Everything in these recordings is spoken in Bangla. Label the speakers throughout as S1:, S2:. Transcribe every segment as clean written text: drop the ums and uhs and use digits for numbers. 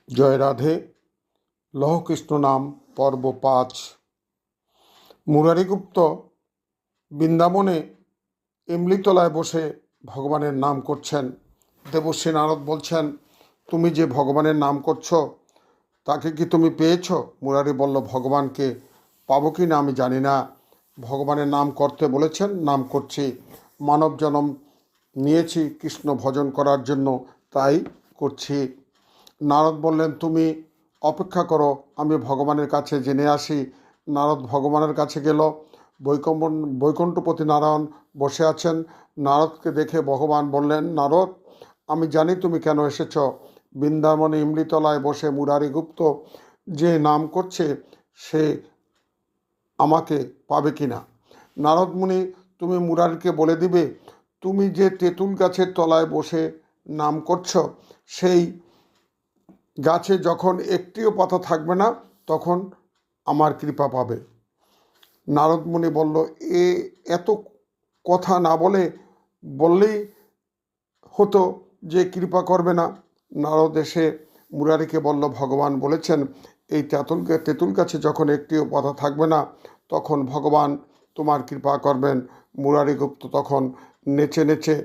S1: জয় রাধে। লহকৃষ্ণ নাম পর্ব 5। মুরারিগুপ্ত বৃন্দাবনে ইমলিতলায় বসে ভগবানের নাম করছেন। দেবশ্রী নারদ বলছেন, তুমি যে ভগবানের নাম করছো তাকে কি তুমি পেয়েছ? মুরারি বলল, ভগবানকে পাবো কি না আমি জানি না। ভগবানের নাম করতে বলেছেন, নাম করছি। মানব জন্ম নিয়েছি কৃষ্ণ ভজন করার জন্য, তাই করছি। নারদ বললেন, তুমি অপেক্ষা করো, আমি ভগবানের কাছে জেনে আসি। নারদ ভগবানের কাছে গেল। বৈকুণ্ঠপতি নারায়ণ বসে আছেন। নারদকে দেখে ভগবান বললেন, নারদ, আমি জানি তুমি কেন এসেছ। বৃন্দাবনে ইমলিতলায় বসে মুরারিগুপ্ত যে নাম করছে সে আমাকে পাবে কি না। নারদ মুনি, তুমি মুরারিকে বলে দিবে, তুমি যে তেঁতুল গাছের তলায় বসে নাম করছো সেই গাছে যখন একটিও পাতা থাকবে না তখন আমার কৃপা পাবে। নারদ মুনি বলল, এত কথা না বললেই হতো যে কৃপা করবে না। নারদ এসে মুরারিকে বলল, ভগবান বলেছেন এই তেঁতুল গাছে যখন একটিও পাতা থাকবে না তখন ভগবান তোমার কৃপা করবেন। মুরারিগুপ্ত তখন নেচে নেচে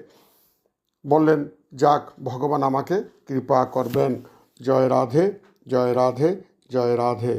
S1: বললেন, যাক, ভগবান আমাকে কৃপা করবেন। জয় রাধে, জয় রাধে, জয় রাধে।